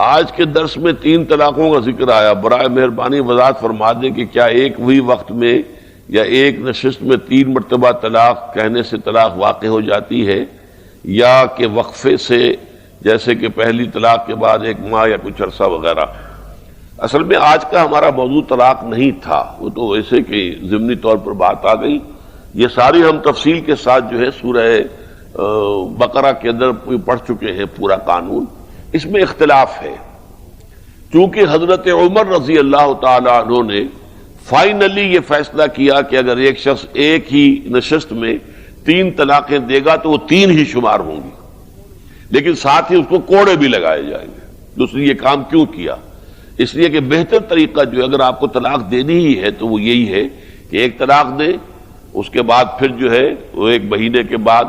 آج کے درس میں 3 طلاقوں کا ذکر آیا، برائے مہربانی وضاحت فرما دیں کہ کیا ایک وہی وقت میں یا ایک نشست میں 3 مرتبہ طلاق کہنے سے طلاق واقع ہو جاتی ہے، یا کہ وقفے سے، جیسے کہ پہلی طلاق کے بعد 1 ماہ یا کچھ عرصہ وغیرہ؟ اصل میں آج کا ہمارا موضوع طلاق نہیں تھا، وہ تو ویسے کہ ضمنی طور پر بات آ گئی۔ یہ ساری ہم تفصیل کے ساتھ جو ہے سورہ بقرہ کے اندر پڑھ چکے ہیں پورا قانون۔ اس میں اختلاف ہے، چونکہ حضرت عمر رضی اللہ تعالی عنہ نے فائنلی یہ فیصلہ کیا کہ اگر ایک شخص ایک ہی نشست میں 3 طلاقیں دے گا تو وہ 3 ہی شمار ہوں گی، لیکن ساتھ ہی اس کو کوڑے بھی لگائے جائیں گے۔ دوسری یہ کام کیوں کیا؟ اس لیے کہ بہتر طریقہ جو اگر آپ کو طلاق دینی ہی ہے تو وہ یہی ہے کہ ایک طلاق دیں، اس کے بعد پھر جو ہے وہ 1 مہینے کے بعد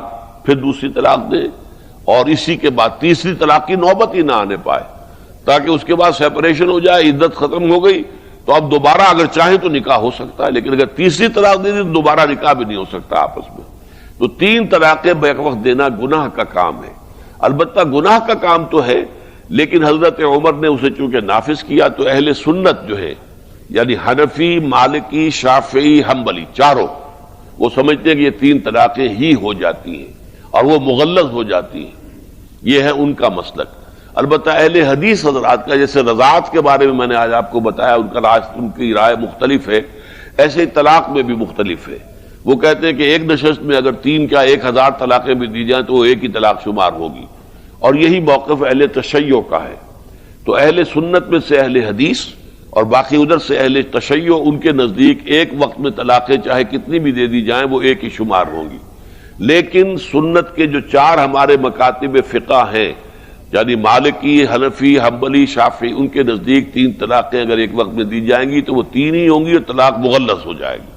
پھر دوسری طلاق دیں، اور اسی کے بعد تیسری طلاق کی نوبت ہی نہ آنے پائے، تاکہ اس کے بعد سیپریشن ہو جائے، عدت ختم ہو گئی تو اب دوبارہ اگر چاہیں تو نکاح ہو سکتا ہے، لیکن اگر تیسری طلاق دے دی تو دوبارہ نکاح بھی نہیں ہو سکتا آپس میں۔ تو 3 طلاقیں بیک وقت دینا گناہ کا کام ہے۔ البتہ گناہ کا کام تو ہے، لیکن حضرت عمر نے اسے چونکہ نافذ کیا تو اہل سنت جو ہے، یعنی حنفی، مالکی، شافعی، حنبلی، چاروں وہ سمجھتے ہیں کہ یہ 3 طلاقیں ہی ہو جاتی ہیں اور وہ مغلظ ہو جاتی ہیں۔ یہ ہے ان کا مسلک۔ البتہ اہل حدیث حضرات کا، جیسے رضاعت کے بارے میں میں نے آج آپ کو بتایا، ان کی رائے مختلف ہے، ایسے ہی طلاق میں بھی مختلف ہے۔ وہ کہتے ہیں کہ ایک نشست میں اگر 3 کیا 1000 طلاقیں بھی دی جائیں تو وہ ایک ہی طلاق شمار ہوگی، اور یہی موقف اہل تشیع کا ہے۔ تو اہل سنت میں سے اہل حدیث اور باقی ادھر سے اہل تشیع، ان کے نزدیک ایک وقت میں طلاقیں چاہے کتنی بھی دے دی جائیں وہ ایک ہی شمار ہوں گی۔ لیکن سنت کے جو 4 ہمارے مکاتب فقہ ہیں، یعنی مالکی، حنفی، حنبلی، شافعی، ان کے نزدیک 3 طلاقیں اگر ایک وقت میں دی جائیں گی تو وہ 3 ہی ہوں گی اور طلاق مغلظ ہو جائے گی۔